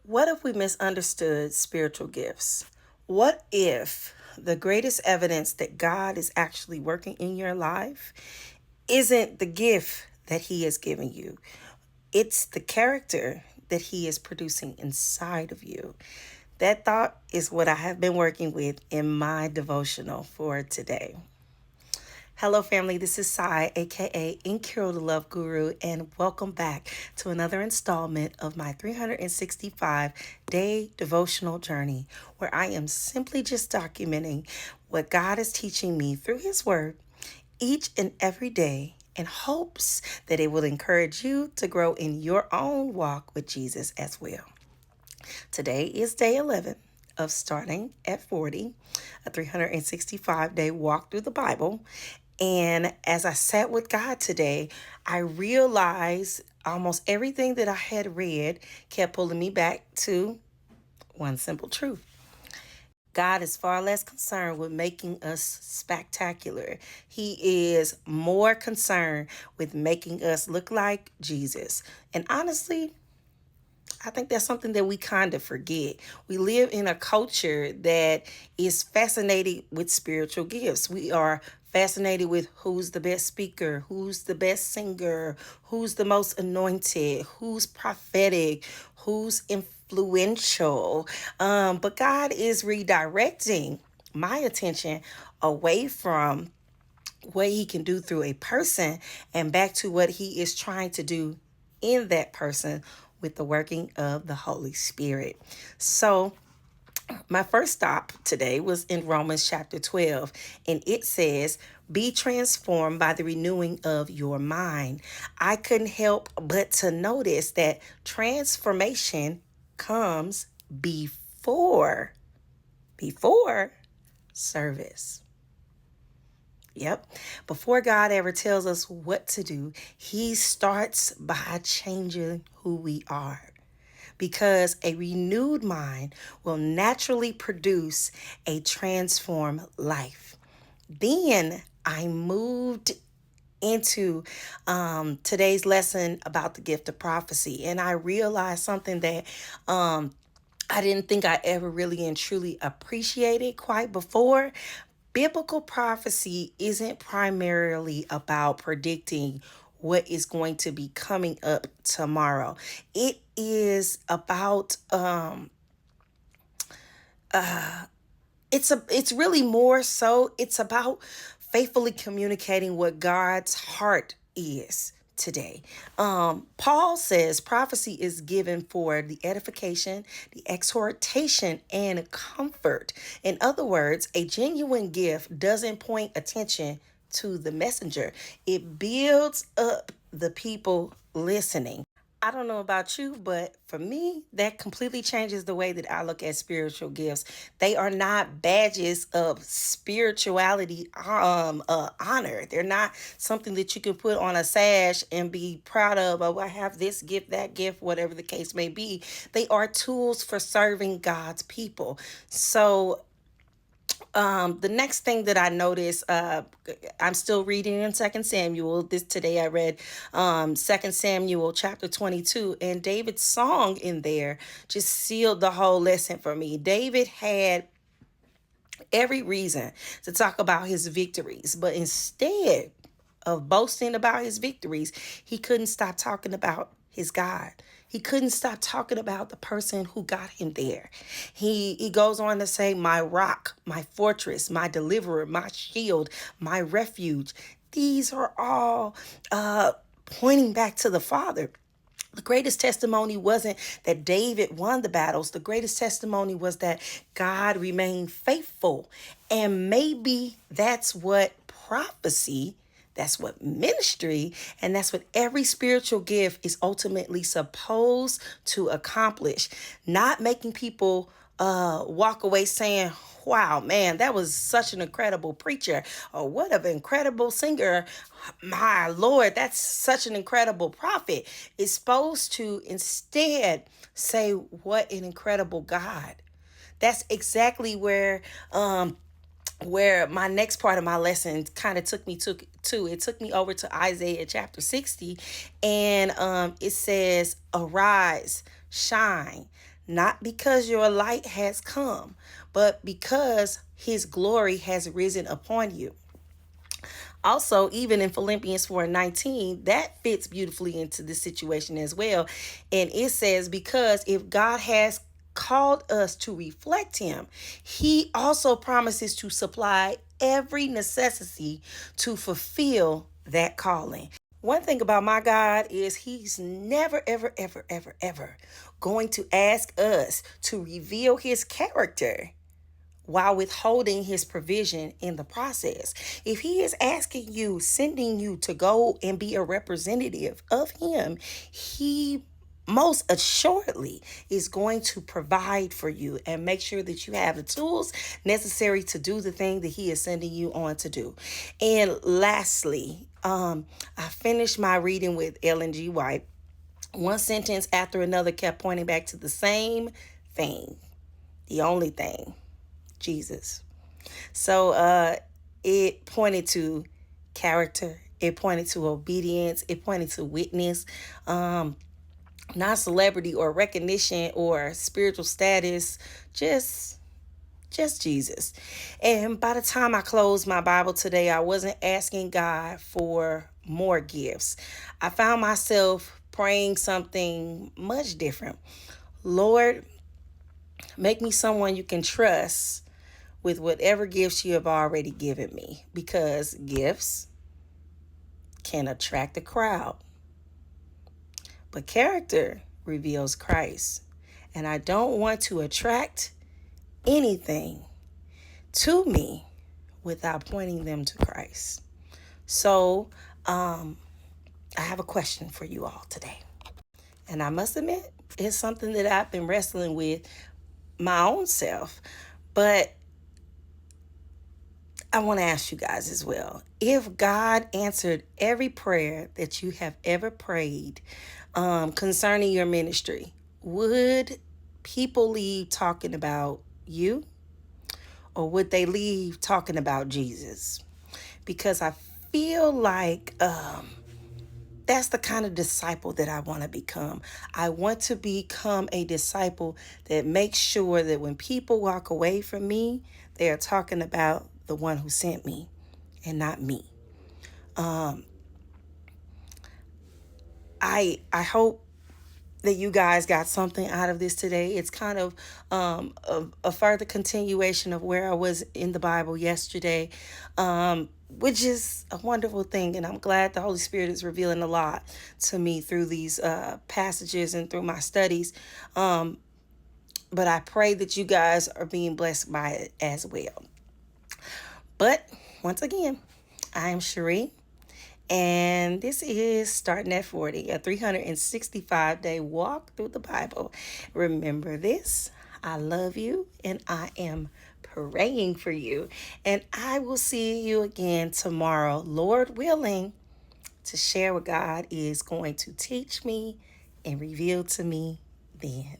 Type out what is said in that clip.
What if we misunderstood spiritual gifts? What if the greatest evidence that God is actually working in your life isn't the gift that He has given you? It's the character that He is producing inside of you. That thought is what I have been working with in my devotional for today. Hello, family. This is Sai, aka Incurable Love Guru, and welcome back to another installment of my 365-day devotional journey, where I am simply just documenting what God is teaching me through His Word each and every day in hopes that it will encourage you to grow in your own walk with Jesus as well. Today is day 11 of starting at 40, a 365-day walk through the Bible. And as I sat with God today, I realized almost everything that I had read kept pulling me back to one simple truth. God is far less concerned with making us spectacular. He is more concerned with making us look like Jesus. And honestly, I think that's something that we kind of forget. We live in a culture that is fascinated with spiritual gifts. We are fascinated with who's the best speaker, who's the best singer, who's the most anointed, who's prophetic, who's influential. But God is redirecting my attention away from what He can do through a person and back to what He is trying to do in that person with the working of the Holy Spirit. So my first stop today was in Romans chapter 12, and it says, "Be transformed by the renewing of your mind." I couldn't help but to notice that transformation comes before service. Yep. Before God ever tells us what to do, He starts by changing who we are. Because a renewed mind will naturally produce a transformed life. Then I moved into today's lesson about the gift of prophecy, and I realized something that I didn't think I ever really and truly appreciated quite before. Biblical prophecy isn't primarily about predicting what is going to be coming up tomorrow. It is about it's really more so it's about faithfully communicating what God's heart is today. Paul says prophecy is given for the edification, the exhortation, and comfort. In other words, a genuine gift doesn't point attention to the messenger. It builds up the people listening. I don't know about you, but for me, that completely changes the way that I look at spiritual gifts. They are not badges of spirituality honor. They're not something that you can put on a sash and be proud of. Oh, I have this gift, that gift, whatever the case may be. They are tools for serving God's people. So the next thing that I noticed, I'm still reading in Second Samuel. Today I read 2 Samuel chapter 22, and David's song in there just sealed the whole lesson for me. David had every reason to talk about his victories, but instead of boasting about his victories, he couldn't stop talking about his God. He couldn't stop talking about the person who got him there. He goes on to say, "My rock, my fortress, my deliverer, my shield, my refuge." These are all pointing back to the Father. The greatest testimony wasn't that David won the battles. The greatest testimony was that God remained faithful. And maybe that's what prophecy, that's what ministry, and that's what every spiritual gift is ultimately supposed to accomplish. Not making people walk away saying, "Wow, man, that was such an incredible preacher," or "What an incredible singer. My Lord, that's such an incredible prophet." It's supposed to instead say, "What an incredible God." That's exactly where my next part of my lesson kind of took me to. It took me over to Isaiah chapter 60, and it says, "Arise, shine. not because your light has come, but because his glory has risen upon you. Also, even in Philippians 4:19, that fits beautifully into this situation as well. And it says, because if God has called us to reflect him, he also promises to supply every necessity to fulfill that calling. One thing about my God is he's never, ever, ever, ever, ever going to ask us to reveal his character while withholding his provision in the process. If he is asking you, sending you to go and be a representative of him, he most assuredly is going to provide for you and make sure that you have the tools necessary to do the thing that he is sending you on to do. And lastly, I finished my reading with Ellen G. White. One sentence after another kept pointing back to the same thing, the only thing: Jesus. So it pointed to character, it pointed to obedience, it pointed to witness, not celebrity or recognition or spiritual status, just Jesus. And by the time I closed my Bible today, I wasn't asking God for more gifts. I found myself praying something much different. Lord, make me someone you can trust with whatever gifts you have already given me, because gifts can attract a crowd, but character reveals Christ. And I don't want to attract anything to me without pointing them to Christ. So I have a question for you all today. And I must admit, it's something that I've been wrestling with my own self. But I want to ask you guys as well. If God answered every prayer that you have ever prayed concerning your ministry, would people leave talking about you, or would they leave talking about Jesus? Because I feel like that's the kind of disciple that I want to become. I want to become a disciple that makes sure that when people walk away from me, they are talking about the one who sent me and not me. I hope that you guys got something out of this today. It's kind of a further continuation of where I was in the Bible yesterday, which is a wonderful thing. And I'm glad the Holy Spirit is revealing a lot to me through these passages and through my studies. But I pray that you guys are being blessed by it as well. But once again, I am Cherie. And this is Starting at 40, a 365-day walk through the Bible. Remember this: I love you and I am praying for you. And I will see you again tomorrow, Lord willing, to share what God is going to teach me and reveal to me then.